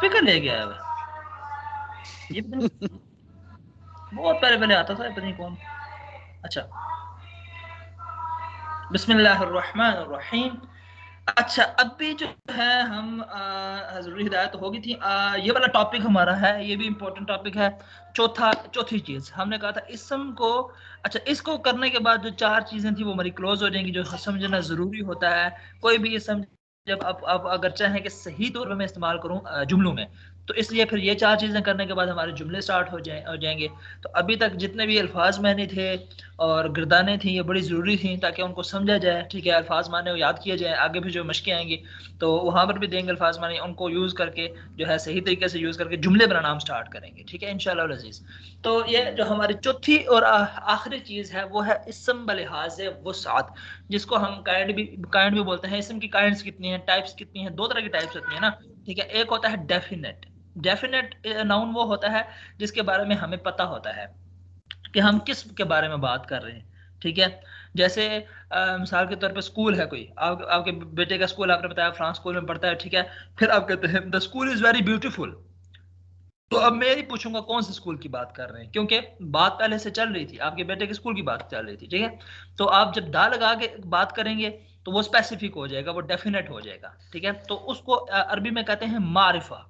Speaker ले गया है ये बहुत पहले पहले आता था, पता नहीं कौन। अच्छा, बिस्मिल्लाहिर्रहमानिर्रहीम। अच्छा, अभी जो है हम ज़रूरी हिदायत होगी थी। ये वाला टॉपिक हमारा है, ये भी इम्पोर्टेंट टॉपिक है। चौथी चीज़ हमने कहा था इसम को। अच्छा, इसको करने के बाद जो चार चीज़ें थी वो हमारी क्लोज हो जाएंगी, जो समझना ज़रूरी होता है। कोई भी इसम जब आप अगर चाहें कि सही तौर पर मैं इस्तेमाल करूँ जुमलों में, तो इसलिए फिर ये चार चीज़ें करने के बाद हमारे जुमले स्टार्ट हो जाएंगे। तो अभी तक जितने भी अल्फाज मैंने थे और गिरदानें थी, ये बड़ी ज़रूरी थी ताकि उनको समझा जाए। ठीक है, अल्फाज माने याद किया जाए, आगे भी जो मशक़ें आएंगी तो वहाँ पर भी देंगे अल्फाज माने, उनको यूज़ करके जो है सही तरीके से यूज़ करके जुमले बनाना हम स्टार्ट करेंगे। ठीक है, इंशाअल्लाह अज़ीज़। तो ये जो हमारी चौथी और आखिरी चीज़ है वो है इसम बलिहाज वुसअत, जिसको हम काइंड भी बोलते हैं। इसम की काइंड्स कितनी हैं, टाइप्स कितनी हैं? दो तरह की टाइप्स होती है ना। ठीक है, एक होता है डेफिनेट नाउन, वो होता है जिसके बारे में हमें पता होता है कि हम किस के बारे में बात कर रहे हैं। ठीक है, जैसे मिसाल के तौर पे स्कूल है कोई, आपके बेटे का स्कूल, आपने बताया फ्रांस स्कूल में पढ़ता है। ठीक है, फिर आप कहते हैं the school is very beautiful. तो अब मैं ही पूछूंगा कौन से स्कूल की बात कर रहे हैं, क्योंकि बात पहले से चल रही थी, आपके बेटे के स्कूल की बात चल रही थी। ठीक है, तो आप जब दा लगा के बात करेंगे तो वो स्पेसिफिक हो जाएगा, वो डेफिनेट हो जाएगा। ठीक है, तो उसको अरबी में कहते हैं मारिफा।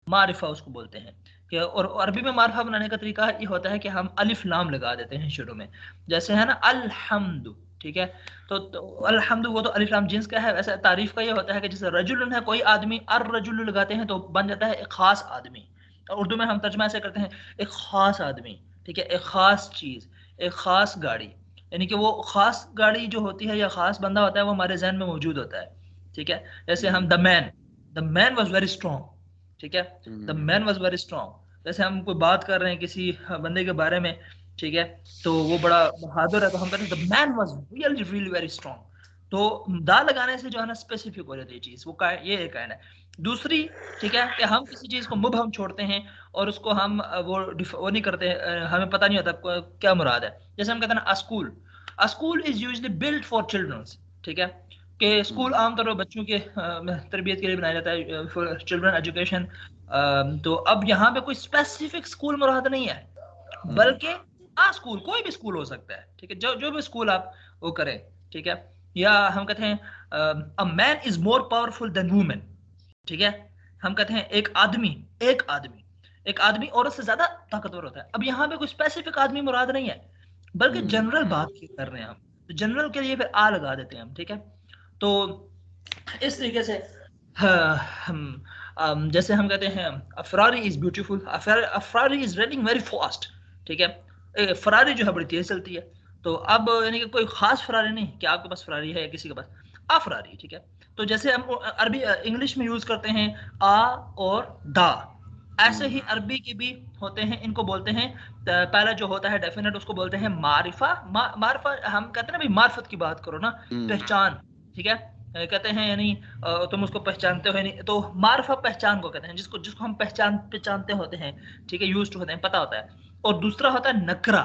मारिफा उसको बोलते हैं कि, और अरबी में मारिफा बनाने का तरीका ये होता है कि हम अलिफ लाम लगा देते हैं शुरू में, जैसे है ना अल्हम्दु। ठीक है, तो अल्हम्दु वो तो अलिफ लाम जिन्स का है। वैसे तारीफ का ये होता है कि जैसे रजुलन है कोई आदमी, अर रजुल लगाते हैं तो बन जाता है एक खास आदमी। और उर्दू में हम तर्जमा ऐसे करते हैं एक खास आदमी। ठीक है, एक खास चीज, एक खास गाड़ी, यानी कि वो खास गाड़ी जो होती है या खास बंदा होता है वो हमारे जहन में मौजूद होता है। ठीक है, जैसे हम the man was very strong. ठीक है, the man was very strong. जैसे हम कोई बात कर रहे हैं किसी बंदे के बारे में, ठीक है, तो वो बड़ा बहादुर है, तो हम कहते हैं the man was really really very strong. तो दा लगाने से जो है ना स्पेसिफिक हो जाती है चीज, वो ये एक कहना है। दूसरी, ठीक है, कि हम किसी चीज को मुबहम छोड़ते हैं और उसको हम वो नहीं करते, हमें पता नहीं होता क्या मुराद है। जैसे हम कहते हैं ना a school is usually built for childrens. ठीक है, कि स्कूल आमतौर पर बच्चों के तरबियत के लिए बनाया जाता है, फॉर चिल्ड्रन एजुकेशन। तो अब यहाँ पे कोई स्पेसिफिक स्कूल मुराद नहीं है, बल्कि स्कूल कोई भी स्कूल हो सकता है। ठीक है, जो जो भी स्कूल आप वो करें। ठीक है, या हम कहते हैं a man is more powerful than women. ठीक है, हम कहते हैं एक आदमी औरत से ज्यादा ताकतवर होता है। अब यहाँ पे कोई स्पेसिफिक आदमी मुराद नहीं है, बल्कि जनरल बात कर रहे हैं हम, तो जनरल के लिए फिर लगा देते हैं हम। ठीक है, तो इस तरीके से जैसे हम कहते हैं Ferrari is beautiful, Ferrari is running very fast. ठीक है, फरारी जो है बड़ी तेज चलती है। तो अब यानी कि कोई खास फरारी नहीं कि आपके पास फरारी है या किसी के पास फरारी। ठीक है, तो जैसे हम अरबी इंग्लिश में यूज करते हैं आ और दा, ऐसे ही अरबी के भी होते हैं, इनको बोलते हैं पहला जो होता है डेफिनेट, उसको बोलते हैं मारिफा। मारिफा हम कहते हैं ना भाई मार्फत की बात करो ना, पहचान। ठीक है, कहते हैं यानी तुम उसको पहचानते हो नहीं, तो मार्फा पहचान को कहते हैं, जिसको जिसको हम पहचानते होते हैं। ठीक है, यूज्ड होते हैं, पता होता है। और दूसरा होता है नकरा।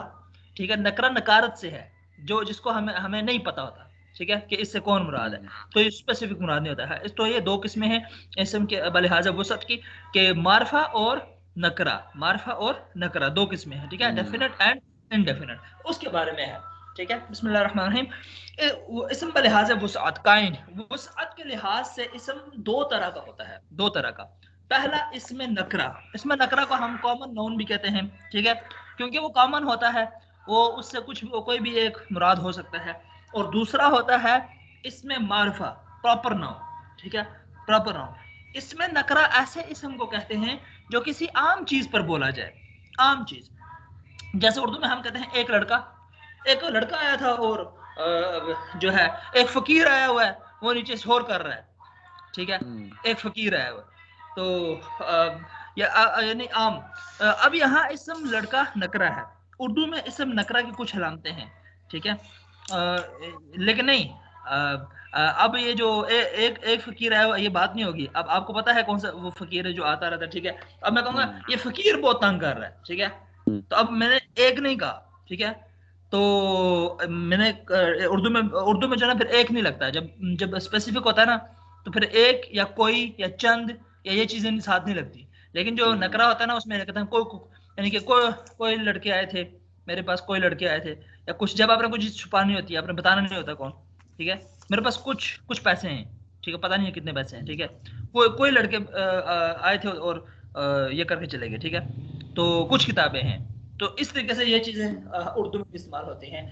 ठीक है, नकरा नकारत से है, जो जिसको हमें हमें नहीं पता होता। ठीक है, कि इससे कौन मुराद है, तो ये स्पेसिफिक मुराद नहीं होता है। तो ये दो किस्में हैं इसम के बलिहाजा वसत की, कि मार्फा और नकरा दो किस्में हैं। ठीक है, डेफिनेट एंड इनडेफिनेट, उसके बारे में है। ठीक है, बिस्मिल्लाहिर्रहमानिर्रहीम। इसम बलिहाज वुसअत काइंड, वुसअत के लिहाज से इसम दो तरह का होता है, दो तरह का। पहला इसमें नकरा, इसमें नकरा को हम कॉमन नाउन भी कहते हैं। ठीक है, क्योंकि वो कॉमन होता है, वो उससे कुछ भी कोई भी एक मुराद हो सकता है। और दूसरा होता है इसमें मारफा, प्रॉपर नाउन। ठीक है, प्रॉपर नाउन। इसमें नकरा ऐसे इसम को कहते हैं जो किसी आम चीज पर बोला जाए, आम चीज। जैसे उर्दू में हम कहते हैं एक लड़का आया था और जो है एक फकीर आया हुआ है, वो नीचे शोर कर रहा है। ठीक है, एक फकीर आया हुआ है, तो यानी आम। अब यहाँ इसम लड़का नकरा है। उर्दू में इसम नकरा की कुछ अलामतें हैं। ठीक है, लेकिन नहीं, अब ये जो एक फकीर आया हुआ, ये बात नहीं होगी। अब आपको पता है कौन सा वो फकीर है जो आता रहता है। ठीक है, अब मैं कहूंगा ये फकीर बहुत तंग कर रहा है। ठीक है, तो अब मैंने एक नहीं कहा। ठीक है, तो मैंने उर्दू में जो है ना फिर एक नहीं लगता, जब जब स्पेसिफिक होता है ना, तो फिर एक या कोई या चंद या ये चीजें साथ नहीं लगती। लेकिन जो नकरा होता है ना उसमें कहते हैं यानी कि कोई लड़के आए थे मेरे पास, कोई लड़के आए थे, या कुछ, जब आपने कुछ चीज छुपानी होती है, आपने बताना नहीं होता कौन, ठीक है, मेरे पास कुछ पैसे हैं, ठीक है, पता नहीं है कितने पैसे हैं, ठीक है, कोई लड़के आए थे और ये करके चले गए, ठीक है, तो कुछ किताबें हैं। तो इस तरीके से ये चीजें उर्दू में इस्तेमाल होती हैं,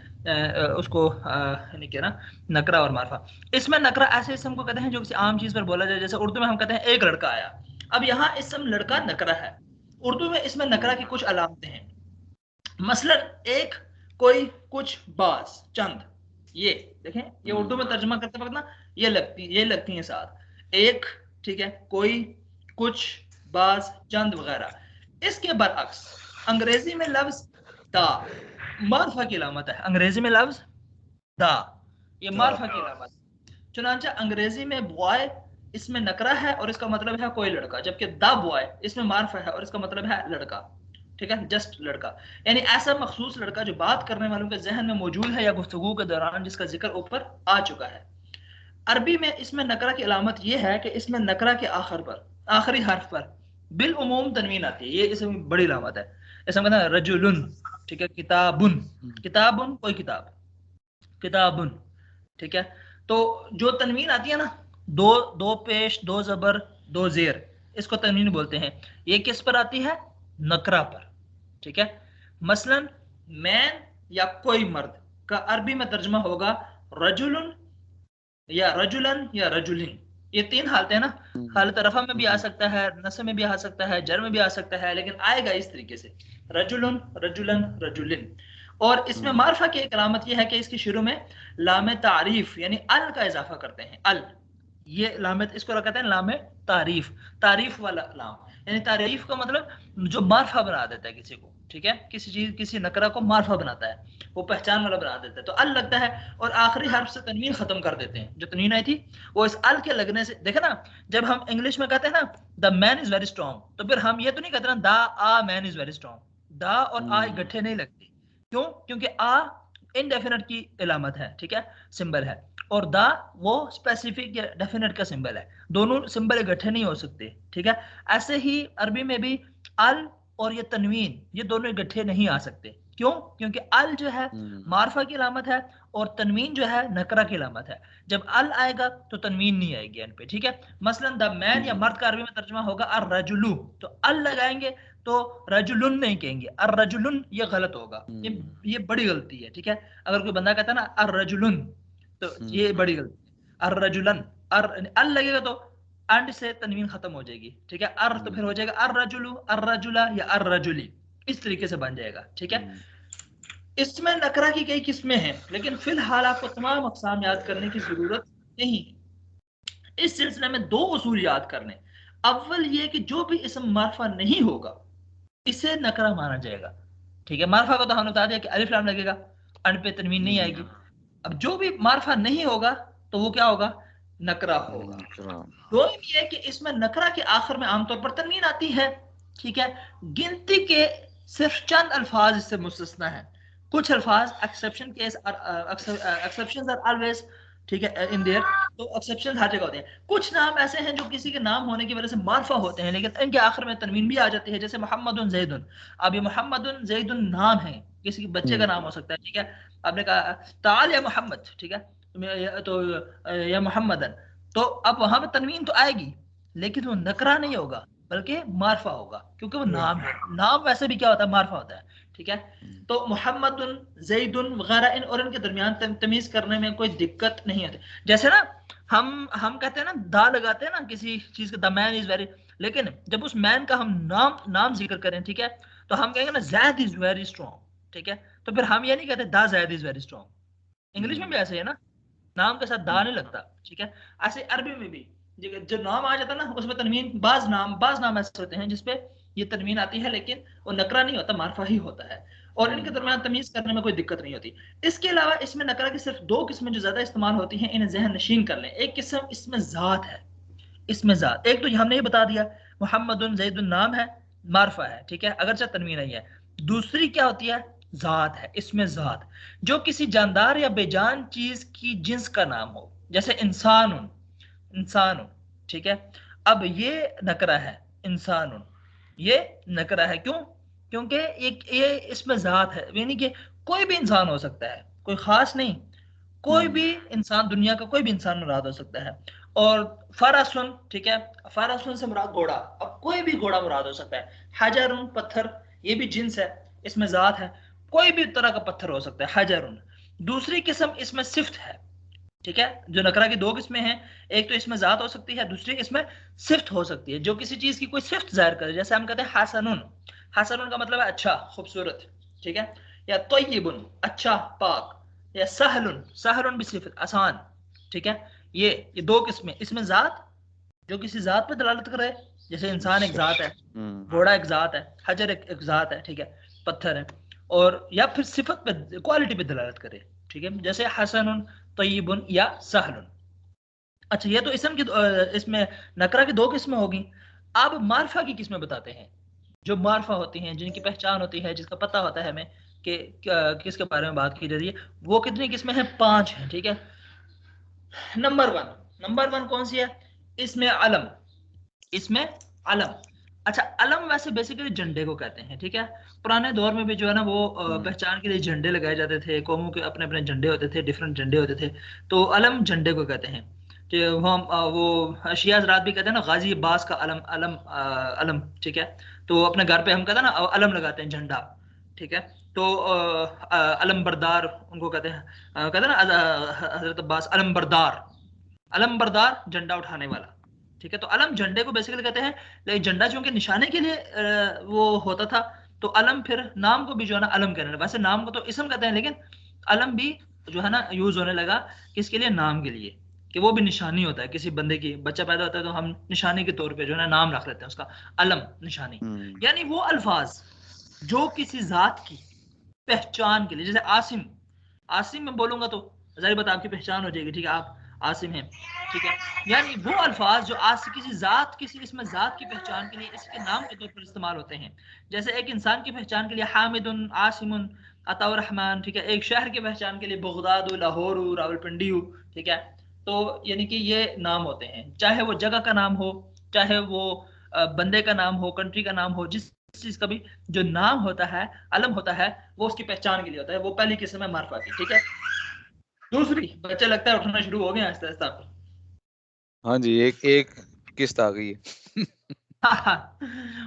उसको यानी कि ना नकरा और मारफा। इसमें नकरा ऐसे इसम को कहते हैं जो किसी आम चीज पर बोला जाए, जैसे उर्दू में हम कहते हैं एक लड़का आया। अब यहाँ इसम लड़का नकरा है, उर्दू में इसमें नकरा की कुछ अलामतें हैं। मसलन एक, कोई, कुछ, बाज, चंद, ये देखें, ये उर्दू में तर्जुमा करते वक्त ना ये लगती हैं साथ, एक, ठीक है, कोई, कुछ, बाज, चंद वगैरह। इसके बरअक्स अंग्रेजी में लफ्ज दा मारफा की अलामत है। अंग्रेजी में लफ्ज दा ये मारफा की अलामत, चुनांचे अंग्रेजी में बॉय इसमें नकरा है और इसका मतलब है कोई लड़का, जबकि द बॉय इसमें मारफा है और इसका मतलब है लड़का, ठीक है, जस्ट लड़का, यानी ऐसा मखसूस लड़का जो बात करने वालों के जहन में मौजूद है या गुफ्तगू के दौरान जिसका जिक्र ऊपर आ चुका है। अरबी में इसमें नकरा की अलामत यह है कि इसमें नकरा के आखिरी हर्फ पर बिल उमूम तनवीन आती है, ये इसमें बड़ी अलामत है। ऐसा कहना है रजुलुन, ठीक है, किताबुन, किताबुन कोई किताब, किताबुन, ठीक है, तो जो तनवीन आती है ना, दो पेश, दो जबर, दो जेर, इसको तनवीन बोलते हैं। ये किस पर आती है? नकरा पर, ठीक है। मसलन मैन या कोई मर्द का अरबी में तर्जुमा होगा रजुलन या रजुलन या रजुलिन। ये तीन हालतें ना, हालत रफा में भी आ सकता है, नस्ब में भी आ सकता है, जर में भी आ सकता है, लेकिन आएगा इस तरीके से रजुलन, रजुलन, रजुलिन। और इसमें मारफा की एक अलामत यह है कि इसके शुरू में लाम तारीफ यानी अल का इजाफा करते हैं। अल, ये लाम, इसको कहते हैं लाम तारीफ, तारीफ वाला लाम, यानी तारीफ का मतलब जो मारफा बना देता है किसी को, ठीक है, किसी चीज, किसी नकरा को मारफा बनाता है, वो पहचान वाला बना देता है, तो अल लगता है और आखिरी हर्फ से तनवीन खत्म कर देते हैं। जो तनवीन आई थी वो इस अल के लगने से, देखे ना, जब हम इंग्लिश में कहते हैं ना the man is very strong, तो फिर हम ये तो नहीं कहते ना the uh man is very strong, the और आ इकट्ठे नहीं लगते, क्यों? क्योंकि आ इनडेफिनेट की अलामत है, ठीक है, सिंबल है, और दा वो स्पेसिफिक या डेफिनेट का सिंबल है, दोनों सिंबल इकट्ठे नहीं हो सकते, ठीक है। ऐसे ही अरबी में भी अल और ये तनवीन, ये दोनों इकट्ठे नहीं आ सकते, क्यों? क्योंकि अल जो है मारफा की अलामत है और तनवीन जो है नकरा की अलामत है। जब अल आएगा तो तनवीन नहीं आएगी इन पे, ठीक है। मसलन द मैन या मर्द का अरबी में तर्जुमा होगा अर रजुलु, तो अल लगाएंगे तो रजुलुन नहीं कहेंगे, अर रजुलुन, ये गलत होगा, ये बड़ी गलती है, ठीक है। अगर कोई बंदा कहता है ना अर रजुलुन, तो ये बड़ी गलती, अर रजुलन, अल लगेगा तो अंड से तनवीन खत्म हो जाएगी, ठीक है। अर तो फिर हो जाएगा अर रजुलु, अर रजुला या अर रजुली, इस तरीके से बन जाएगा, ठीक है। इसमें नकरा की कई किस्में हैं, लेकिन फिलहाल आपको तमाम अक़साम याद करने की जरूरत नहीं। इस सिलसिले में दो उसूल याद करने। अव्वल ये कि जो भी इसम मारफा नहीं होगा इसे नकरा माना जाएगा, ठीक है। मारफा को तो हमने बता दिया कि अलिफ लाम लगेगा, अन पे तनवीन नहीं आएगी। अब जो भी मारफा नहीं होगा तो वो क्या होगा? नकरा होगा। दो ये कि इसमें नकरा के आखिर में आमतौर पर तनवीन आती है, ठीक है। गिनती के सिर्फ चंद अल्फाज इससे मुस्तस्ना है, कुछ अल्फाज exception case, exceptions are always, ठीक है, इन देयर, तो एक्सेप्शन हर जगह होते हैं। कुछ नाम ऐसे हैं जो किसी के नाम होने की वजह से मारफा होते हैं लेकिन इनके आखिर में तनवीन भी आ जाती है, जैसे मोहम्मदुन ज़ैदुन। अब ये मोहम्मदुन ज़ैदुन नाम है, किसी बच्चे का नाम हो सकता है, ठीक है। आपने कहा ताल या मोहम्मद, ठीक है, तो या मोहम्मदन, तो अब वहां पे तनवीन तो आएगी लेकिन वो नकरा नहीं होगा बल्कि मारफा होगा, क्योंकि वो नाम है। नाम वैसे भी क्या होता है? मारफा होता है, ठीक है। तो मोहम्मदुन, ज़ैदुन वगैरह इन और इनके दरमियान तमीज करने में कोई दिक्कत नहीं होती। जैसे ना हम कहते हैं ना दा लगाते हैं ना किसी चीज का, द मैन इज वेरी, लेकिन जब उस मैन का हम नाम जिक्र करें, ठीक है, तो हम कहेंगे ना ज़ैद इज वेरी स्ट्रॉन्ग, ठीक है, तो फिर हम ये नहीं कहते दा ज़ैद इज वेरी स्ट्रॉन्ग। इंग्लिश में भी ऐसे है ना, नाम के साथ दा नहीं लगता, ठीक है। ऐसे अरबी में भी जो नाम आ जाता है ना उसमें तनवीन, बाज नाम ऐसे होते हैं जिसपे ये तनवीन आती है लेकिन वो नकरा नहीं होता, मारफा ही होता है, और इनके दरमियान तमीज करने में कोई दिक्कत नहीं होती। इसके अलावा इसमें नकरा की सिर्फ दो किस्में जो ज्यादा इस्तेमाल होती हैं, इन्हें जहन नशीन कर लें। एक किस्म इसमें जात है, इसमें जात, एक तो हमने ये बता दिया मोहम्मदुन ज़ैदुन नाम है, मारफा है, ठीक है, अगरचे तनवीन नहीं है। दूसरी क्या होती है? जात है, इसमें जात, जो किसी जानदार या बेजान चीज की जिन्स का नाम हो, जैसे इंसान, ठीक है। अब ये नकरा है इंसानुन, ये नकरा है, क्यों? क्योंकि ये इसमें जात है, यानी कि कोई भी इंसान हो सकता है, कोई खास नहीं, कोई भी इंसान, दुनिया का कोई भी इंसान मुराद हो सकता है। और फरासुन, ठीक है, फरासुन से मुराद घोड़ा, अब कोई भी घोड़ा मुराद हो सकता है। हजरुन पत्थर, ये भी जिन्स है, इसमें जात है, कोई भी तरह का पत्थर हो सकता है हजरुन। दूसरी किस्म इसमें सिफ्त है, ठीक है, जो नकरा की दो किस्में हैं, एक तो इसमें जात हो सकती है, दूसरी इसमें सिफ्त हो सकती है, जो किसी चीज की कोई सिफ्त जाहिर करे। जैसे हम कहते हैं हसनुन, हसनुन का मतलब है अच्छा, खूबसूरत, ठीक है। या तय्यिबुन, अच्छा, पाक। या सहलुन, सहलुन भी सिफ्त, आसान, ठीक है। ये दो किस्में, इसमें जात जो किसी जात पे दलालत करे, जैसे इंसान एक जात है, घोड़ा एक जात है, हजर एक जात है, ठीक है, पत्थर है। और या फिर सिफत पे, क्वालिटी पे दलालत करे, ठीक है, जैसे हसनुन, तय्यिबुन या सहलुन। अच्छा, ये तो इसम की इसमें नकरा की दो किस्में होगी। अब मारफा की किस्में बताते हैं, जो मारफा होती हैं, जिनकी पहचान होती है, जिसका पता होता है हमें कि किसके बारे में बात की जा रही है। वो कितनी किस्में हैं? 5 हैं, ठीक है। नंबर वन कौन सी है? इसमें अलम, इसमें अलम। अच्छा, अलम वैसे बेसिकली झंडे को कहते हैं, ठीक है। पुराने दौर में भी जो है ना, वो पहचान के लिए झंडे लगाए जाते थे, कौमों के अपने अपने झंडे होते थे, डिफरेंट झंडे होते थे, तो अलम झंडे को कहते हैं। तो वो शिया हज़रात भी कहते हैं ना, गाजी अब्बास का अलम, अलम, ठीक है। तो अपने घर पे हम कहते हैं ना, अलम लगाते हैं, झंडा, ठीक है। तो अलम बरदार उनको कहते हैं, कहते हैं ना हजरत अब्बास अलम बरदार, अलम बरदार झंडा उठाने वाला, ठीक है। तो अलम झंडे को बेसिकली कहते हैं, लेकिन झंडा चूंकि निशाने के लिए वो होता था, तो अलम फिर नाम को भी जो है ना अलम कहने लगा। वैसे नाम को तो इसम कहते हैं, लेकिन अलम भी जो है ना यूज होने लगा, किसके लिए? नाम के लिए, कि वो भी निशानी होता है किसी बंदे की। बच्चा पैदा होता है तो हम निशानी के तौर पे जो है ना नाम रख लेते हैं उसका, अलम, निशानी। यानी वो अल्फाज जो किसी जात की पहचान के लिए, जैसे आसिम, आसिम में बोलूंगा तो जाहिर बात आपकी पहचान हो जाएगी, ठीक है, आप आसिम हैं, ठीक है। यानी वो अल्फाज जो आज किसी जात, किसी इसमें जात की पहचान के लिए इसके नाम के तौर पर इस्तेमाल होते हैं। जैसे एक इंसान की पहचान के लिए हामिदुन, आसिमुन, अताउर रहमान, ठीक है। एक शहर की पहचान के लिए बगदाद, लाहौर, रावलपिंडी, ठीक है। तो यानी कि ये नाम होते हैं, चाहे वो जगह का नाम हो, चाहे वो बंदे का नाम हो, कंट्री का नाम हो, जिस चीज का भी जो नाम होता है, अलम होता है, वो उसकी पहचान के लिए होता है। वो पहली किस्म है मार्फा की, ठीक है। दूसरी, बच्चे लगता है उठना शुरू हो गया आहिस्ता आहिस्ता। हाँ जी, एक एक किस्त आ गई है।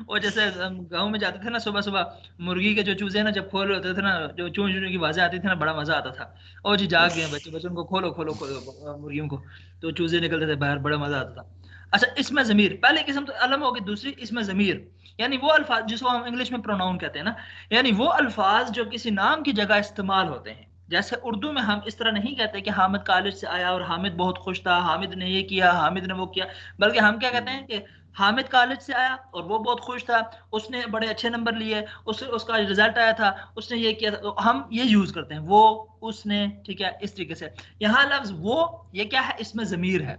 वो जैसे हम गांव में जाते थे ना, सुबह सुबह मुर्गी के जो चूजे ना जब खोल होते थे ना, जो चूं चूं की आवाजें आती थी ना, बड़ा मजा आता था। ओ जी, जाग गए बच्चे, बच्चे उनको खोलो खोलो खोलो मुर्गियों को, तो चूजे निकलते थे बाहर, बड़ा मजा आता था। अच्छा, इसमें जमीर, पहले किस्म तो अलम होगी, दूसरी इसमें जमीर, यानी वो अल्फाज जिसको हम इंग्लिश में प्रोनाउन कहते हैं ना, यानी वो अल्फाज जो किसी नाम की जगह इस्तेमाल होते हैं। जैसे उर्दू में हम इस तरह नहीं कहते कि हामिद कॉलेज से आया और हामिद बहुत खुश था, हामिद ने ये किया, हामिद ने वो किया, बल्कि हम क्या कहते हैं कि हामिद कॉलेज से आया और वो बहुत खुश था, उसने बड़े अच्छे नंबर लिए, उसका रिजल्ट आया था, उसने ये किया था, तो हम ये यूज करते हैं, वो, उसने, ठीक है, इस तरीके से। यहाँ लफ्ज वो, ये क्या है? इसमें जमीर है,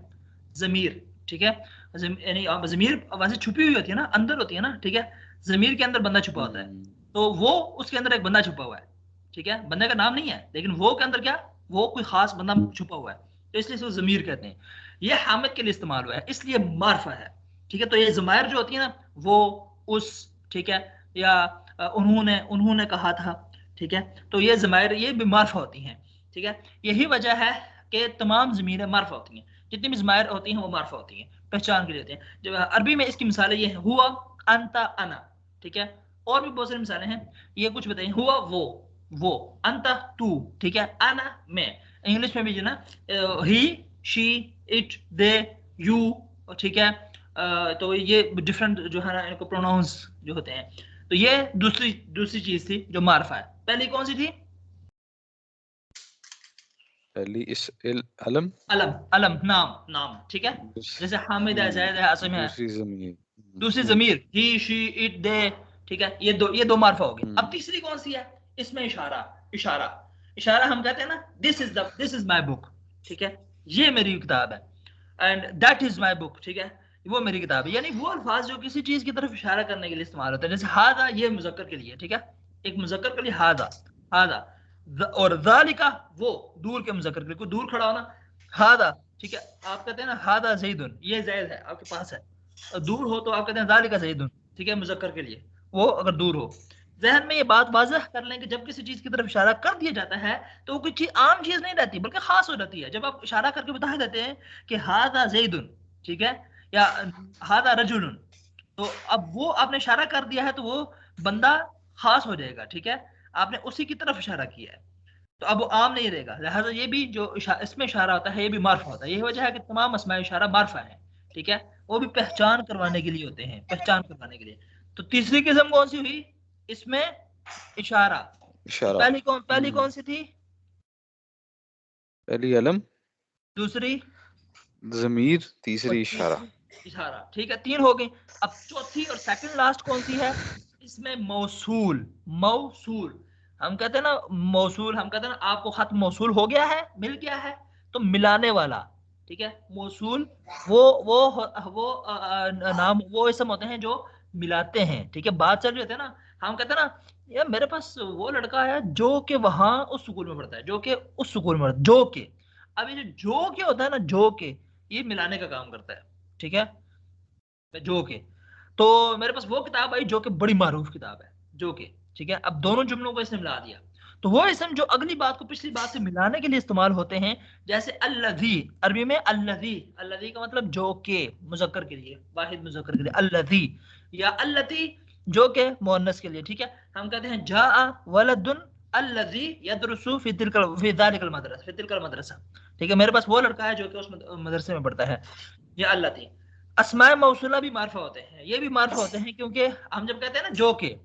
जमीर, ठीक है। यानी जमीर वैसे छुपी हुई होती है ना, अंदर होती है ना, ठीक है। जमीर के अंदर बंदा छुपा होता है, तो वो, उसके अंदर एक बंदा छुपा हुआ है, ठीक है। बंदे का नाम नहीं है, लेकिन वो के अंदर क्या, वो कोई खास बंदा छुपा हुआ है, तो इसलिए इसको जमीर कहते हैं। ये हामिद के लिए इस्तेमाल हुआ है, इसलिए मार्फा है, ठीक है। तो ये जमायर जो होती है ना, वो, उस, ठीक है, या उन्होंने कहा था, ठीक है। तो ये जमायर, ये भी मार्फा होती हैं, ठीक है। यही वजह है कि तमाम ज़मीरें मार्फा होती हैं, जितनी भी जमायर होती हैं वो मार्फा होती हैं, पहचान के लिए होती हैं। जब अरबी में इसकी मिसालें ये हैं, हुआ, अंता, अना, ठीक है। और भी बहुत सारी मिसालें हैं, ये कुछ बताइए। हुआ वो, अंता तू, ठीक है, अना मैं। इंग्लिश में भी जो ना, ही, शी, इट, दे, यू, ठीक है। तो ये डिफरेंट जो है ना, इनको प्रोनाउंस जो होते हैं। तो ये दूसरी दूसरी चीज थी जो मार्फा है। पहली कौन सी थी? पहली इस अलम, अलम, अलम, नाम, नाम, ठीक है। जैसे हामिद है, जैद है, आसिम है। दूसरी जमीन। दूसरी जमीर, ही, शी, इट, दे, ठीक है। ये दो मार्फा हो गई। अब तीसरी कौन सी है? इसमें इशारा, इशारा, इशारा हम कहते हैं ना, दिस इज माई बुक, ठीक है, ये मेरी किताब है, and that is my book, ठीक है, वो मेरी किताब है। यानी वो अल्फाज जो किसी चीज की तरफ इशारा करने के लिए इस्तेमाल होता है। जैसे हादा, ये मुजक्कर के लिए, ठीक है, एक मुजक्कर के लिए हादा, हादा। और जालिका, वो दूर के मुजक्कर के लिए, कोई दूर खड़ा हो ना, हादा, ठीक है। आप कहते हैं ना हादा जैदुन, ये जैद है, आपके पास है, दूर हो तो आप कहते हैं ज़ालिका ज़ैदुन, ठीक है, मुज़क्कर के लिए, वो अगर दूर हो। जहन में ये बात वाज़ह कर लें कि जब किसी चीज की तरफ इशारा कर दिया जाता है तो वो कोई चीज आम चीज नहीं रहती बल्कि खास हो जाती है। जब आप इशारा करके बता देते हैं कि हादा ज़ैदुन, ठीक है, या हादा रजुलुन, तो अब वो आपने इशारा कर दिया है तो वो बंदा खास हो जाएगा, ठीक है, आपने उसी की तरफ इशारा किया है, तो अब वो आम नहीं रहेगा। लिहाजा ये भी जो इसमें इशारा होता है ये भी मार्फा होता है। यही वजह है कि तमाम अस्माए इशारा मार्फा है, ठीक है, वो भी पहचान करवाने के लिए होते हैं, पहचान करवाने के लिए। तो तीसरी किस्म कौन सी हुई इसमें, इशारा। तो इशारा। पहली कौन सी थी? पहली अलम, दूसरी ज़मीर, और तीसरी इशारा। तीसरी इशारा, ठीक है, तीन हो गई। अब चौथी और सेकंड लास्ट कौन सी है? इसमें मौसूल। मौसूल हम कहते हैं ना, मौसूल हम कहते हैं ना, आपको खत मौसूल हो गया है, मिल गया है, तो मिलाने वाला, ठीक है, मौसूल वो नाम, वो इसम होते हैं जो मिलाते हैं, ठीक है। बात चल रही होती है ना, हम कहते हैं ना यार मेरे पास वो लड़का है जो कि वहां उस स्कूल में पढ़ता है, जो कि उस स्कूल में पढ़ता है, जो के। अब ये जो के होता है ना, जो के, ये मिलाने का काम करता है, ठीक है, जो के। तो मेरे पास वो किताब आई जो कि बड़ी मारूफ किताब है, जो के, ठीक है। अब दोनों जुमलों को इसने मिला दिया, तो वो इसम जो अगली बात को पिछली बात से मिलाने के लिए इस्तेमाल होते हैं, जैसे अल्लज़ी, अरबी में अल्लज़ी, अल्लज़ी का मतलब जो के, मुज़क्कर के लिए, वाहिद मुज़क्कर के लिए अल्लज़ी, या अल्लती जो के मुअन्नस के लिए, ठीक है। हम कहते हैं जाआ वलदुन अल्लज़ी यदरुसु फी ज़ालिकल मदरसा, फी तिलकल मदरसा, ठीक है, मेरे पास वो लड़का है जो कि उस मदरसे में पढ़ता है, या अल्लती। अस्माए मौसूला भी मार्फा होते हैं, ये भी मार्फा होते हैं, क्योंकि हम जब कहते हैं ना जो के,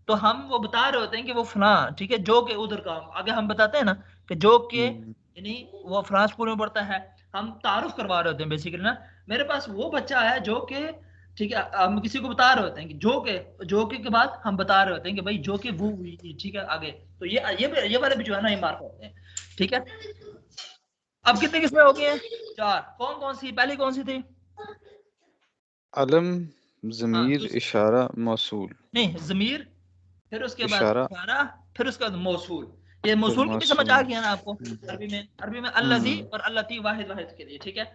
तो हम वो बता रहे होते हैं कि वो फला, ठीक है, जो के उधर का, आगे हम बताते हैं ना कि जो के यानी वो फला स्कूल में पढ़ता है, हम तारुफ करवा रहे होते हैं बेसिकली ना, मेरे पास वो बच्चा है जो के, ठीक है, हम किसी को बता रहे होते हैं कि जो के बाद हम बता रहे होते हैं कि भाई जो के वो, ठीक है, आगे। तो ये वाले भी जो है ना, ये मार्फा होते हैं, ठीक है। अब कितने किस्में हो गई हैं? चार। कौन कौन सी? पहली कौन सी थी? अलम, हाँ, ज़मीर, इशारा, मौसूल। नहीं, जमीर, फिर उसके बाद इशारा, इशारा, फिर उसके बाद मौसूल। ये फिर मौसूल की भी समझ आ मौसूल। गया ना आपको? अरबी में अल्लज़ी हम्म। और अल्लती, वाहिद वाहिद के लिए, ठीक है।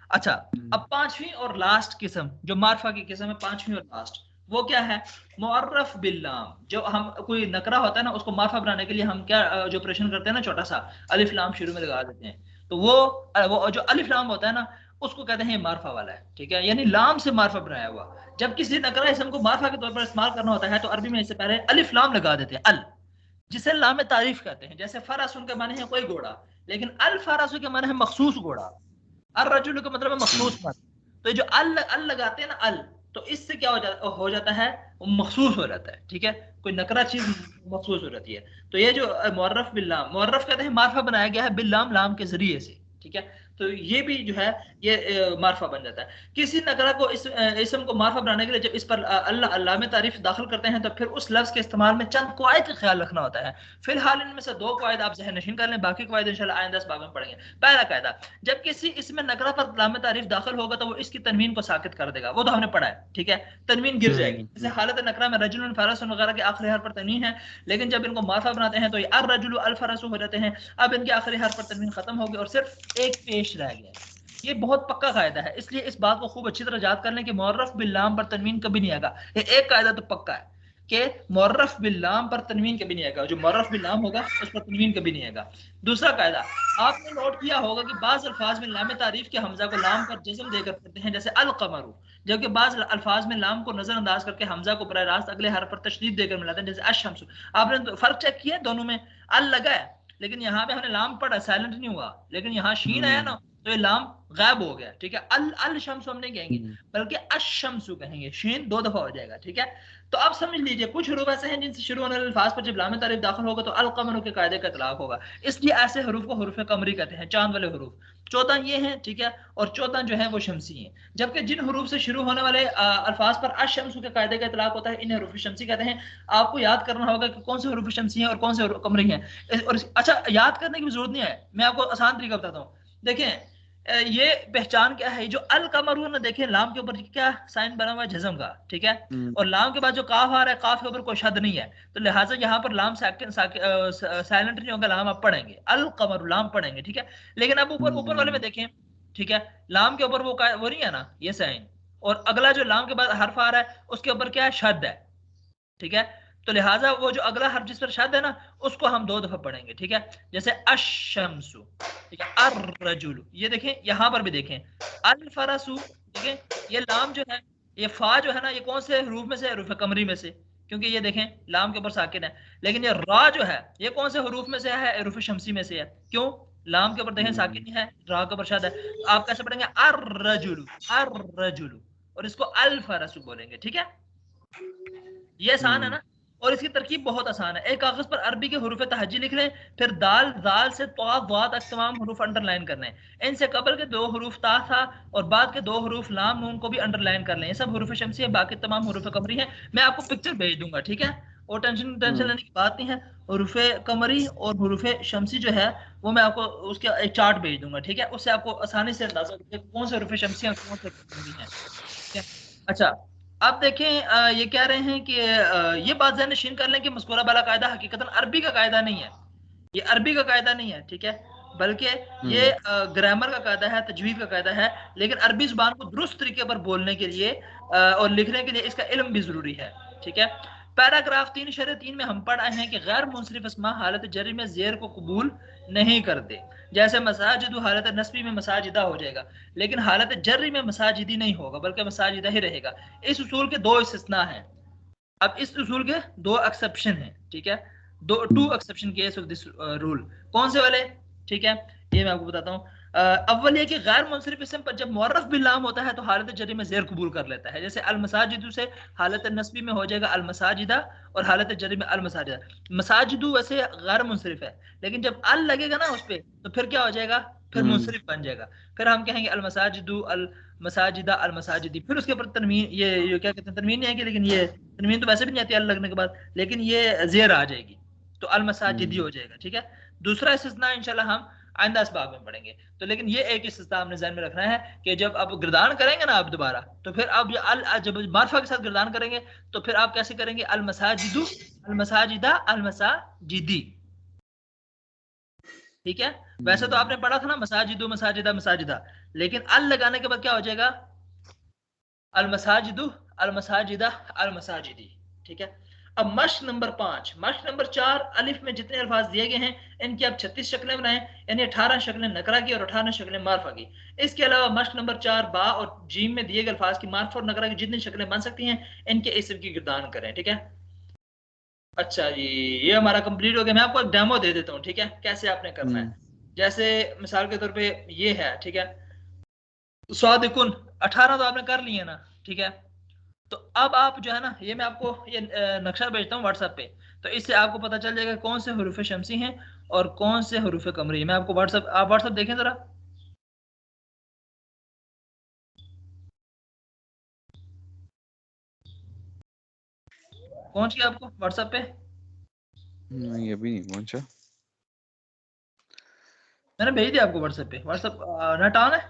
अच्छा, हम्म। अब पांचवी और लास्ट किस्म जो मार्फा की किस्म है, पांचवी और लास्ट, वो क्या है? मुअर्रफ बिल्लाम। जो हम कोई नकरा होता है ना, उसको मार्फा बनाने के लिए हम क्या जो ऑपरेशन करते हैं ना, छोटा सा अलिफ लाम शुरू में लगा देते हैं, तो वो जो अलिफ लाम होता है ना, उसको कहते हैं मार्फा वाला है, ठीक है, यानी लाम से मार्फा बनाया हुआ। जब किसी नकरा इसम को मार्फा के तौर पर इस्तेमाल करना होता है तो अरबी में इससे पहले अलिफ लाम लगा देते हैं, अल, जिसे लाम तारीफ कहते हैं। जैसे फरासुन के माने है कोई घोड़ा, लेकिन अल फरासु के माने है मखसूस घोड़ा, अर रजुल का मतलब है मखसूस मर्द। तो जो अल लगाते हैं ना, अल, तो इससे क्या हो जाता है, वो मखसूस हो जाता है, ठीक है, कोई नकरा चीज मखसूस हो जाती है। तो ये जो मुअर्रफ बिल्लाम, मुअर्रफ कहते हैं मार्फा बनाया गया है बिल्लाम, लाम के जरिए से, ठीक है। तो ये भी जो है ये मार्फा बन जाता है। किसी नकरा को इसम को मार्फा बनाने के लिए जब इस पर अल्लाह अल्लाह में तारीफ दाखिल करते हैं तो फिर उस लफ्ज के इस्तेमाल में चंद कवायद का ख्याल रखना होता है। फिलहाल इनमें से दो कवायद आप जहन नशीन कर लें, बाकी कवायद इंशाल्लाह आइंदा इस बाब में पढ़ेंगे। पहला कायदा, जब किसी इसमें नकरा पर लाम तारीफ दाखिल होगा तो वो इसकी तनवीन को साकित कर देगा, वो तो हमने पढ़ा है, ठीक है, तनवीन गिर जाएगी। जैसे हालत नकरा में रजुल फरस वगैरह के आखिरी हर पर तनवीन है, लेकिन जब इनको मार्फा बनाते हैं तो ये अर रजुल अल फरस हो जाते हैं। अब इनके आखिरी हर पर तनवीन खत्म होगी और सिर्फ एक पेश रह गया। ये बहुत पक्का कायदा है, इसलिए इस बात को खूब अच्छी तरह याद कर लें कि मुअर्रफ बिल्लाम पर तनवीन कभी नहीं आएगा। ये एक कायदा तो पक्का है कि मुअर्रफ बिल्लाम पर तनवीन कभी नहीं आएगा, जो मुअर्रफ बिल्लाम होगा उस पर तनवीन कभी नहीं आएगा। दूसरा कायदा, आपने नोट किया होगा कि बाज अल्फाज में लाम तारीफ के हमजा को लाम पर जज्म देकर पढ़ते हैं, जैसे अल कमरू, जबकि बाज अल्फाज में लाम को नजरअंदाज करके हमजा को बराह रास्त अगले हरफ पर तशदीद देकर मिलाते हैं, जैसे अशम्सु। आपने फर्क चेक किया दोनों में? अल लगा है, लेकिन यहाँ पे हमने लाम पढ़ा, साइलेंट नहीं हुआ, लेकिन यहाँ शीन आया ना, तो ये लाम गायब हो गया, ठीक है। अल अल शम्स हम नहीं कहेंगे, बल्कि अशम्सु कहेंगे, शीन दो दफा हो जाएगा, ठीक है। तो अब समझ लीजिए कुछ हरूफ ऐसे हैं जिनसे शुरू होने वाले अल्फाज पर जब लाम तारीफ दाखिल होगा तो अल कमर के कायदे का इतलाक होगा, इसलिए ऐसे हरूफ को हरूफ कमरी कहते हैं, चांद वाले हरूफ। 14 ये हैं, ठीक है, और 14 जो है वो शमसी हैं। जबकि जिन हरूफ से शुरू होने वाले अल्फाज पर अशम्सु के कायदे का इतलाक होता है, इन्हें हरूफ शमसी कहते हैं। आपको याद करना होगा कि कौन से हरूफ शमसी हैं और कौन से हरूफ कमरी हैं। और अच्छा, याद करने की भी जरूरत नहीं है, मैं आपको आसान तरीका बताता हूँ। देखें, ये पहचान क्या है, जो अल कमर ना, देखें लाम के ऊपर क्या साइन बना हुआ है, जज्म का, ठीक है, और लाम के बाद जो काफ आ रहा है, काफ के ऊपर कोई शब्द नहीं है, तो लिहाजा यहाँ पर लाम साइलेंट नहीं होगा, लाम आप पढ़ेंगे, अल कमर लाम पढ़ेंगे, ठीक है। लेकिन अब ऊपर ऊपर वाले में देखें, ठीक है, लाम के ऊपर वो नहीं है ना, ये साइन, और अगला जो लाम के बाद हर्फ आ रहा है उसके ऊपर क्या है, शद है, ठीक है। तो लिहाजा वो जो अगला हर्फ जिस पर शद है ना, उसको हम 2 दफा पढ़ेंगे, ठीक है। जैसे अशमसु, ठीक है, अर्रजुलु, ये देखें, यहां पर भी देखें, अल फरसु, ठीक है। ये लाम जो है, ये फा जो है ना, ये कौन से हरूफ में से है, हरूफ कमरी में से, क्योंकि ये देखें लाम के ऊपर साकिन है। लेकिन ये रा जो है, ये कौन से हरूफ में से है, हरूफ शमसी में से है। क्यों? लाम के ऊपर देखें साकिन नहीं है, रा के ऊपर शद है। तो आप कैसे पढ़ेंगे, अर्रजुलु, अर्रजुलु, और इसको अल फरसु बोलेंगे, ठीक है। ये आसान है ना। और इसकी तरकीब बहुत आसान है। एक कागज पर अरबी के हरूफ तहज्जी लिख लें, फिर दाल दाल से तवा वा तक तमाम हरूफ अंडरलाइन कर लें। इनसे कबल के 2 हरूफ ता था और बाद के 2 हरूफ लाम नून को भी अंडरलाइन कर लें। ये सब हरूफ शमसी है, बाकी तमाम हरूफ कमरी हैं। मैं आपको पिक्चर भेज दूंगा, ठीक है। और टेंशन टेंशन लेने की बात नहीं है। हरूफ कमरी और हरूफ शमसी जो है, वो मैं आपको उसके एक चार्ट भेज दूंगा, ठीक है। उससे आपको आसानी से अंदाजा होगा कि कौन से हरूफ शमसी हैं और कौन से कमरी हैं, ठीक है। अच्छा, अब देखें, ये कह रहे हैं कि ये बात ज़हन नशीन कर लें कि मज़कूरा वाला कायदा हकीकतन अरबी का कायदा नहीं है। ये अरबी का कायदा नहीं है, ठीक है, बल्कि ये ग्रामर का कायदा है, तजवीद का कायदा है। लेकिन अरबी जुबान को दुरुस्त तरीके पर बोलने के लिए और लिखने के लिए इसका इल्म भी ज़रूरी है, ठीक है। पैराग्राफ 3 शर 3 में हम पढ़ आए हैं कि गैर मुनसरिफ अस्मा हालत जरी में ज़ेर को कबूल नहीं करते। जैसे मसाजिद हालत नस्बी में मसाजिदा हो जाएगा, लेकिन हालत जर्री में मसाजिदी नहीं होगा, बल्कि मसाजिदा ही रहेगा। इस उसूल के 2 इस्तिस्ना हैं। अब इस उसूल के 2 एक्सेप्शन हैं, ठीक है। 2 exception case of this rule. कौन से वाले, ठीक है, ये मैं आपको बताता हूँ। अव्वल ये कि गैर मुनसरिफ इसम पर जब मुअर्रफ बिल्लाम होता है तो हालत जरी में जेर कबूल कर लेता है। जैसे अल मसाजिदु से हालत नस्बी में हो जाएगा अल मसाजिदा, और हालत जरी में अल मसाजिदा। मसाजिदु वैसे गैर मुनसरिफ है, लेकिन जब अल लगेगा ना उस पर, तो फिर क्या हो जाएगा, फिर मुनसरिफ बन जाएगा। फिर हम कहेंगे अल मसाजिदु अल मसाजिदा अल मसाजिदी। फिर उसके ऊपर तनवीन, ये क्या कहते हैं, तनवीन नहीं है कि, लेकिन ये तनवीन तो वैसे भी नहीं आती अल लगने के बाद, लेकिन ये जेर आ जाएगी, तो अल मसाजिदी हो जाएगा, ठीक है। दूसरा इस्तिस्ना इंशाल्लाह हम आइंदा असबाब में पढ़ेंगे। तो लेकिन ये एक इस्तिस्ना हमने ज़हन में रखना है कि जब आप गिरदान करेंगे ना आप दोबारा, तो फिर आप जब मार्फा के साथ गिरदान करेंगे, तो फिर आप कैसे करेंगे, अल मसाजिदु अल मसाजिदा अल मसाजिदी, ठीक है। वैसे तो आपने पढ़ा था ना मसाजिदु मसाजिदा मसाजिदा, लेकिन अल लगाने के बाद क्या हो जाएगा, अल मसाजिदु अल मसाजिदा अल मसाजिदी, ठीक है। अब मश्क नंबर 5, मश्क नंबर 4, अलिफ में जितने अल्फाज दिए गए हैं इनकी आप 36 शक्लें बनाएं, यानी 18 शक्लें नकरा की और 18 शक्लें मार्फा की। इसके अलावा मश्क नंबर 4, बा और जीम में दिए गए अल्फाज की मार्फा और नकरा की जितनी शक्लें बन सकती हैं, इनके इसम की गिरदान करें, ठीक है। अच्छा जी, ये हमारा कंप्लीट हो गया। मैं आपको एक डेमो दे देता हूँ, ठीक है, कैसे आपने करना है। जैसे मिसाल के तौर पे ये है, ठीक है, स्वादिकुन 18 तो आपने कर लिए ना, ठीक है। तो अब आप जो है ना, ये मैं आपको ये नक्शा भेजता हूँ व्हाट्सएप पे, तो इससे आपको पता चल जाएगा कौन से हरूफ शमसी हैं और कौन से हरूफ कमरी। मैं आपको व्हाट्सएप, आप व्हाट्सएप देखें जरा, पहुंच गया आपको व्हाट्सएप पे? नहीं अभी नहीं पहुंचा। मैंने भेज दिया आपको व्हाट्सएप पे। व्हाट्सएप नेट ऑन है?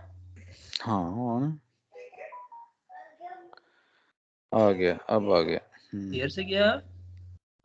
हाँ ऑन आ गया, अब आ गया। देर से गया।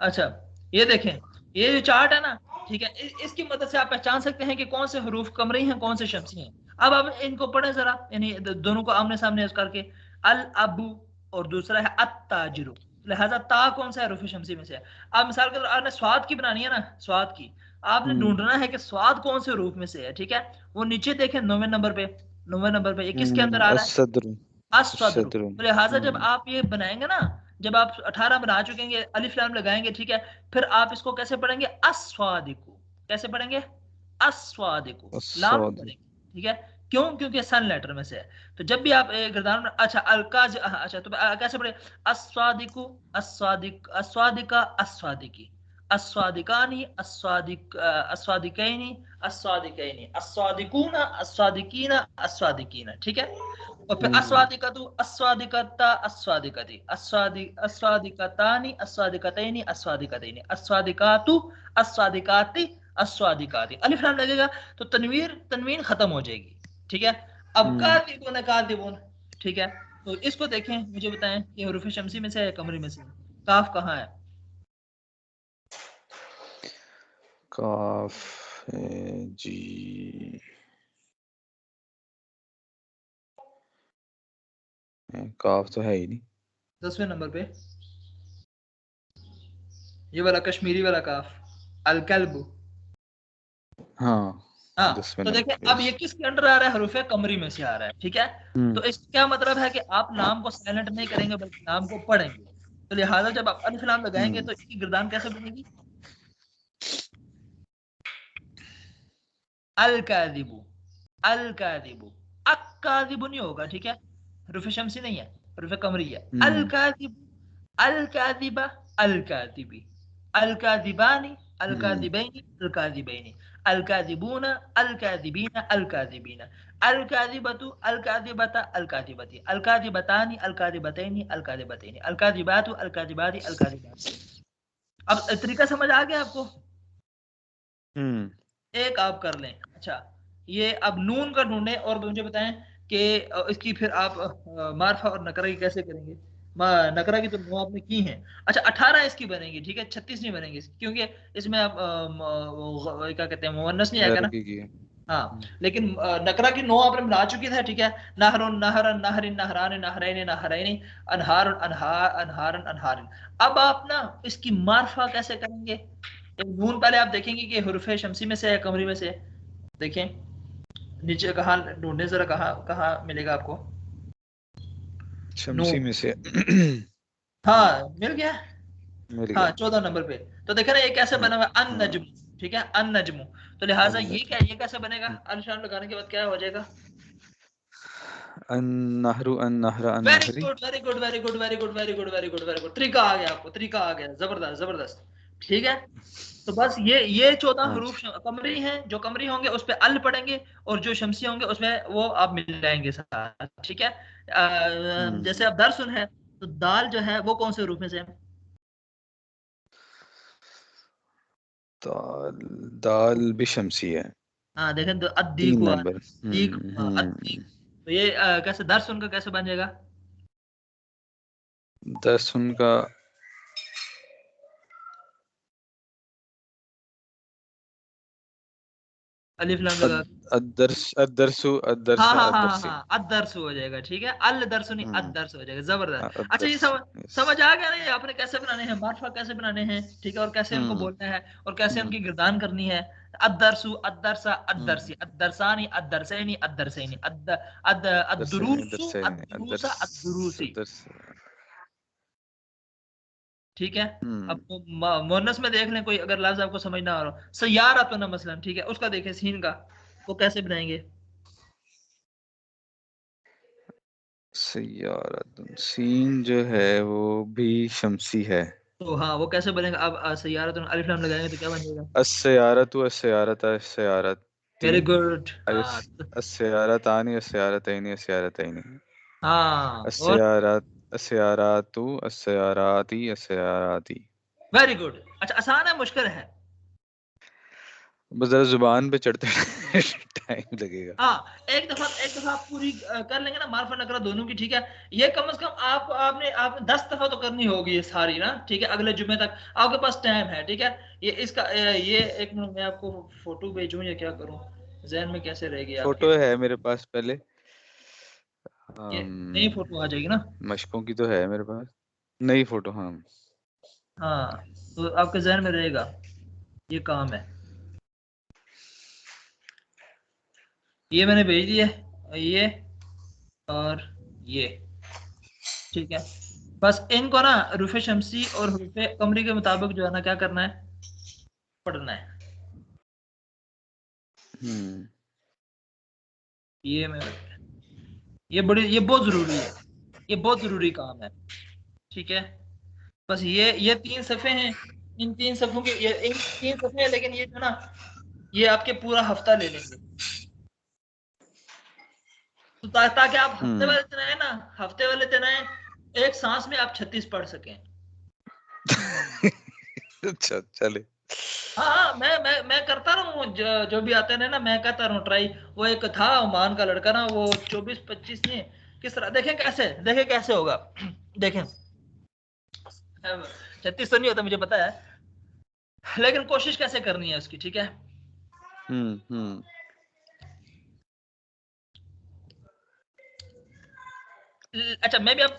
अच्छा, ये देखें, ये जो चार्ट है ना, ठीक है, इसकी मदद से आप पहचान सकते हैं कि कौन से हरूफ कमरी हैं, कौन से शमसी हैं। अब आप इनको पढ़ें जरा, यानी दोनों को आमने सामने करके, अल अबू और दूसरा है अत्ताजिरु। लिहाजा ता कौन सा हरूफ शमसी में से है। अब मिसाल के तौर आपने स्वाद की बनानी है ना, स्वाद की आपने ढूंढना है कि स्वाद कौन से हरूफ में से है, ठीक है। वो नीचे देखें 9वें नंबर पे, 9वें नंबर पे ये किसके अंदर आ रहा है, असदर अस्वद्रु। असदर। तो लिहाजा जब आप ये बनाएंगे ना, जब आप 18 बना चुकेंगे, अलिफ लाम लगाएंगे, ठीक है, फिर आप इसको कैसे पढ़ेंगे, अस्वादिकु। कैसे पढ़ेंगे, अस्वादिकु, लाम अस्साद। पढ़ेंगे, ठीक है। क्यों? क्योंकि सन लेटर में से है। तो जब भी आप गिरदान में, अच्छा अलकाज, अच्छा तो कैसे पढ़े, अस्वादिकु अस्वादिक अस्वादिका अस्वादिकी, अस्वादिकानी अस्वादिक अस्वादिकैनी अस्वादिकैनी अस्वादिकूना अस्वादिकीना अस्वादिकीना, ठीक है। और फिर अस्वादिकतु अस्वादिकता अस्वादिकति अस्वादिकतानि अस्वादिकतैनि अस्वादिकतैनि अस्वादिकातु अस्वादिकाति अस्वादिकाति। अलिफ लाम लगेगा तो तनवीन खत्म हो जाएगी, ठीक है। अब कातिबुन कातिबुन, ठीक है। तो इसको देखें, मुझे बताएं ये हरूफ शमसी में से है, कमरी में से? काफ कहाँ है? काफ जी काफ तो है ही नहीं। 10वें नंबर पे ये वाला कश्मीरी वाला काफ, अल-कल्ब। हाँ, हाँ, 10वें तो नंबर देखिए पे। अब ये किसके अंडर आ रहा है, हरूफ कमरी में से आ रहा है, ठीक है। तो इसका क्या मतलब है कि आप नाम को साइलेंट नहीं करेंगे बल्कि नाम को पढ़ेंगे। तो लिहाजा जब आप अलिफ लाम लगाएंगे तो इसकी गिरदान कैसे बनेगी, अल-काज़िबु, अल-काज़िबु, अक-काज़िबु नहीं होगा, ठीक है। हरूफ शम्सी नहीं है, हरूफ कमरी है। अल-काज़िबु, अल-काज़िबा, अल-काज़िबी, अल-काज़िबानी, अल-काज़िबैनी, अल-काज़िबैनी, अल-काज़िबूना, अल-काज़िबीना, अल-काज़िबीना, अल-काज़िबतु, अल-काज़िबता, अल-काज़िबती, अल-काज़िबतानी, अल-काज़िबतैनी, अल-काज़िबतैनी, अल-काज़िबातु, अल-काज़िबाती, अल-काज़िबाती। अब तरीका समझ आ गया आपको? एक आप कर लें। अच्छा, ये अब नून का ढूंढें और मुझे बताएं कि इसकी फिर आप मार्फा और नकरा की कैसे करेंगे। नकरा की तो 9 आपने की हैं। अच्छा, 18 इसकी बनेगी, ठीक है, 36 नहीं बनेगी क्योंकि इसमें आप क्या कहते हैं, मुअन्नस नहीं आएगा ना। लड़की की है। हाँ, लेकिन नकरा की 9 आपने मिला चुकी था, ठीक है। नहरुन, नहरन, नहरिन, नहरान, नहरैन, नहरैनी, अनहारुन, अनहार, अनहारन, अनहारिन। अब आप ना इसकी मार्फा कैसे करेंगे। एक नून पहले आप देखेंगे कि हुर्फे शमसी में से है, कमरी में से है। देखें नीचे कहाँ ढूंढने जरा, कहाँ कहाँ मिलेगा आपको शमसी नून। में से। हाँ मिल गया। मिल हाँ, गया। 14 नंबर पे। तो देखा ना ये कैसे हाँ बना हुआ है, अन हाँ। नजम, ठीक है, अन नजमू। तो लिहाजा ये क्या, अन-नज्म। ये कैसे बनेगा, अनशान लगाने के बाद क्या हो जाएगा। अन-नहरु, अन-नहरा, वेरी अन-नहरी। Good, very good, very good, very good, very good, very good, very good. तरीका आ गया आपको, तरीका आ गया, जबरदस्त जबरदस्त, ठीक है। तो बस ये 14 हाँ हरूफ जी। कमरी हैं। जो कमरी होंगे उस पे अल पढ़ेंगे और जो शमसी होंगे उसमें वो आप मिल जाएंगे साथ, ठीक है। जैसे अब दरसुन है तो दाल जो है वो कौन से हरूफ में से है। दाल, दाल भी शमसी है। हाँ देखें तो अद्दीक 3 हुआ, नंबर। अद्दीक, हाँ अद्दीक। तो ये कैसे दरसुन का कैसे बन जाएगा, 10 उनका। अलिफ लाम लगा। अद-दर्स, अद-दर्सु, हाँ अद-दर्सा, हाँ हाँ हाँ अद-दर्सी। हाँ, अदरस हो जाएगा, ठीक है, अल दरस नहीं अदरस हो जाएगा, जबरदस्त। अच्छा, ये अद-दर्स। समझ यस। समझ आ गया ना, ये आपने कैसे बनाने हैं, मार्फा कैसे बनाने हैं, ठीक है, और कैसे उनको हम्म बोलना है और कैसे हम्म उनकी गिरदान करनी है। अदरसु, अदरसा, हम्म। अदरसी, अदरसानी, अदरसैनी, अदरसैनी, अद अद दरसैनी, अदरुसु, दरसैनी, अदरुसा, अद-दर्स, अदरुसी, अद-दर्स। ठीक है। अब हम्म। तो मुअन्नस में देख लें कोई अगर लफ्ज आपको समझ ना आ रहा हो, सय्यारतुन मसलन, ठीक है, उसका देखें सीन का, वो कैसे बनाएंगे। सय्यारतुन, सीन जो है वो भी शमसी है। तो हाँ, वो कैसे बनेगा, अब सय्यारतुन अलिफ लाम लगाएंगे तो क्या बन जाएगा। अस्सयारतु, अस्सयारता, अस्सयारती। वेरी गुड, हाँ अस्सयारतानी, अस्सयारतैनी, अस्सयारतैनी। हाँ, और अस्सयारत, अस्सयारातु, अस्सयाराती, अस्सयाराती। Very good. अच्छा, आसान है मुश्किल है। बस जरा जुबान पे चढ़ते टाइम लगेगा। हाँ, एक दफा आप पूरी कर लेंगे ना, मार्फा नकरा दोनों की, ठीक है। ये कम से कम आपको आपने 10 दफा तो करनी होगी ये सारी ना, ठीक है, अगले जुमे तक आपके पास टाइम है, ठीक है। ये इसका ये एक मिनट मैं आपको फोटो भेजूं या क्या करूं, जहन में कैसे रहेगी आपके। फोटो है मेरे पास पहले। ये नई अम, फोटो आ जाएगी ना। मशकों की तो है मेरे पास। नई फोटो, हाँ। हाँ, तो आपके जहन में रहेगा, ये काम है। ये मैंने भेज दिया, ये और ये, ठीक है। बस इनको ना रुफ़े शमसी और रुफ़े कमरी के मुताबिक जो है ना क्या करना है, पढ़ना है। हम्म ये मैं ये बहुत जरूरी है, ये बहुत जरूरी काम है, ठीक है। बस ये 3 सफ़े हैं। इन 3 सफ़ों के ये इन 3 सफ़े हैं, लेकिन ये जो ना ये आपके पूरा हफ्ता ले लेंगे। तो ताकि आप हफ्ते हम्म। वाले दिन आए ना, हफ्ते वाले दिन आए, एक सांस में आप 36 पढ़ सकें। अच्छा, चले। हाँ हाँ, मैं करता रहा हूँ, जो भी आते हैं ना मैं कहता रहा हूँ ट्राई। वो एक था ओमान का लड़का ना, वो 24-25 ने किस तरह, देखें कैसे होगा। देखें 36 तो नहीं होता मुझे पता है, लेकिन कोशिश कैसे करनी है उसकी, ठीक है। हम्म। अच्छा मैं भी अब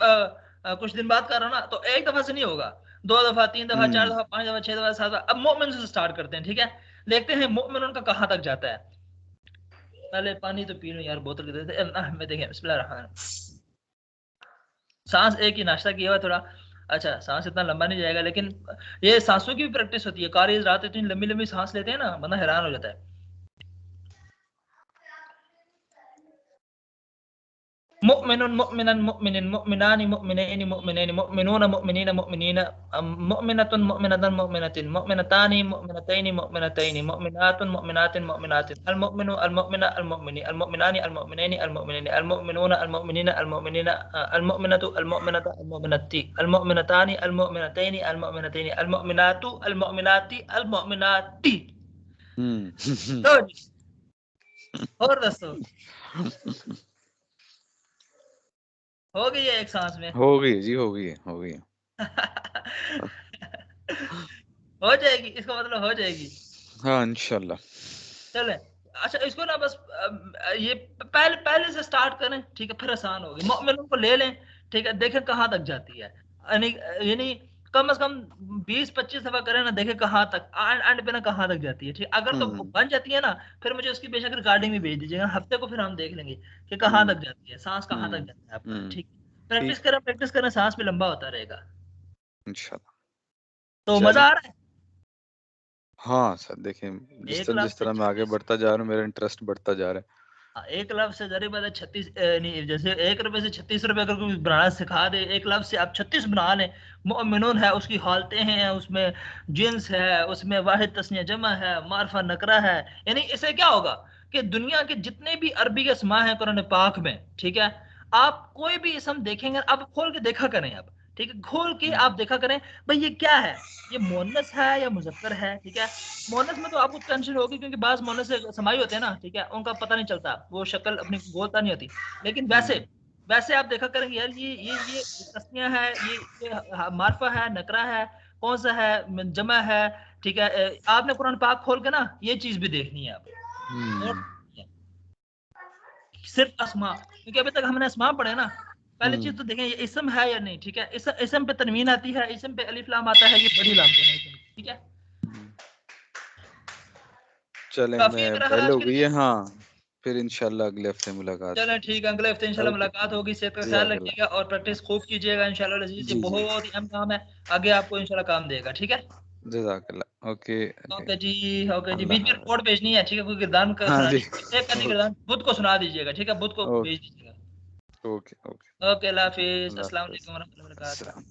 कुछ दिन बाद कर रहा हूँ ना, तो एक दफा से नहीं होगा, 2 दफा, 3 दफा, 4 दफा, 5 दफा, 6 दफा, 7 दफा। अब मोमिन से स्टार्ट करते हैं, ठीक है। देखते हैं मोमिन उनका कहाँ तक जाता है। पहले पानी तो पी लो यार, बोतल के देते में देखें। बिस्मिल्लाह, सांस एक ही नाश्ता किया हुआ थोड़ा। अच्छा सांस इतना लंबा नहीं जाएगा, लेकिन ये सांसों की भी प्रैक्टिस होती है। कारी रात इतनी लंबी लंबी सांस लेते हैं ना, बंदा हैरान हो जाता है। मुअमिनुन मुअमिनन मुअमिनिन मुअमिनानि मुअमिनैनि मुअमिनैनि मुअमिनून मुअमिनीन मुअमिनीन मुअमिनतुन मुअमिनतन मुअमिनतिन मुअमिनतानि मुअमिनतैनि मुअमिनतैनि मुअमिनातुन मुअमिनातिन मुअमिनातिन अल मुअमिनु अल मुअमिना अल मुअमिनी अल मुअमिनानि अल मुअमिनैनि अल मुअमिनैनि अल मुअमिनून अल मुअमिनीन अल मुअमिनीन अल मुअमिनतु अल मुअमिनता अल मुअमिनती अल मुअमिनतानि अल मुअमिनतैनि अल मुअमिनतैनि अल मुअमिनातु अल मुअमिनाती अल मुअमिनाती। तो जी, और दसो हो गई है एक सांस में। हो गई जी, हो गई है, हो गई है। हो जाएगी, इसका मतलब हो जाएगी। हाँ इंशाल्लाह। चले, अच्छा इसको ना बस ये पहले पहले से स्टार्ट करें, ठीक है, फिर आसान होगी। मोमिनों को ले लें, ठीक है, देखें कहाँ तक जाती है। यानी यानी कम से कम 20-25 दफा करें ना, देखें कहाँ तक एंड पे ना कहाँ तक जाती है, ठीक। अगर तो हम्म बन जाती है ना, फिर मुझे उसकी बेशक रिकॉर्डिंग भी भेज दीजिएगा हफ्ते को, फिर हम देख लेंगे कि कहाँ हम्म तक जाती है सांस, कहाँ तक हम्म जाता है आपका, हम्म ठीक। ठीक, प्रैक्टिस करें, सांस भी लंबा होता रहेगा। इंशाल्लाह। तो चलें। मजा आ रहा है। हाँ सर, देखें एक जिस लफ्ज से तरह मैं आगे 36, बढ़ता जा रहा हूँ, मेरा इंटरेस्ट बढ़ता जा रहा एक लफ्ज से जरिए बात है 36 नहीं, जैसे 1 रुपए से 36 रुपए अगर कोई बनाना सिखा दे, एक लफ्ज से आप 36 बना लें। मोमिनून है, उसकी हालतें हैं, उसमें जिन्स है, उसमें वाहिद तस्निया जमा है, मारफा नकरा है। यानी इससे क्या होगा कि दुनिया के जितने भी अरबी के अस्मा हैं कुरान पाक में, ठीक है, आप कोई भी इसम देखेंगे, आप खोल के देखा करें आप, ठीक है, खोल के है। आप देखा करें भाई ये क्या है, ये मुअन्नस है या मुज़क्कर है, ठीक है। मोनस में तो आपको टेंशन होगी, क्योंकि बाज मोनस से समाई होते हैं ना, ठीक है, उनका पता नहीं चलता, वो शक्ल अपनी बोलता नहीं होती। लेकिन वैसे हम्म वैसे आप देखा करेंगे यार, ये तस्निया है, ये मारफा है, नकरा है, कौन सा है, जमा है, ठीक है। आपने कुरान पाक खोल के ना ये चीज भी देखनी है आप, और हम्म सिर्फ अस्मा, क्योंकि अभी तक हमने अस्मा पढ़े ना। पहली हम्म चीज तो देखें ये इसम है या नहीं, ठीक है। इसम पे तनवीन आती है, इसम पे अलिफ लाम आता है, ये बड़ी लामतें हैं इसम, ठीक है। हम्म। चलें, काफी मैं मेरा ख्याल बेल आज हो के गई लिए। है। हाँ, फिर इंशाल्लाह अगले हफ्ते मुलाकात चलें ठीक है, अगले हफ्ते इंशाल्लाह होगी। ओके, मुलाकात होगी। सेहत का ख्याल जज़ाकल्लाह। रखिएगा और प्रैक्टिस खूब कीजिएगा इंशाल्लाह अज़ीज़। ये जी जी, बहुत ही अहम काम है, आगे आपको इंशाल्लाह काम देगा, ठीक है। जज़ाकल्लाह। ओके ओके, ओके जी, ओके जी, अल्लाह बीच में हाफ़िज़। रिपोर्ट भेजनी है, ठीक है, कोई गिरदान का हाँ सुना जी, दीजिएगा, एक का नहीं, ओके गिरदान बुध को सुना दीजिएगा, ठीक है, बुध को ओके भेज दीजिएगा। Okay okay. ओके, अल्लाह हाफिज़, अल्लाह अस्सलाम हाफ़िज़। वालेकुम वरहमतुल्लाहि वबरकातुहू। अस्सलाम।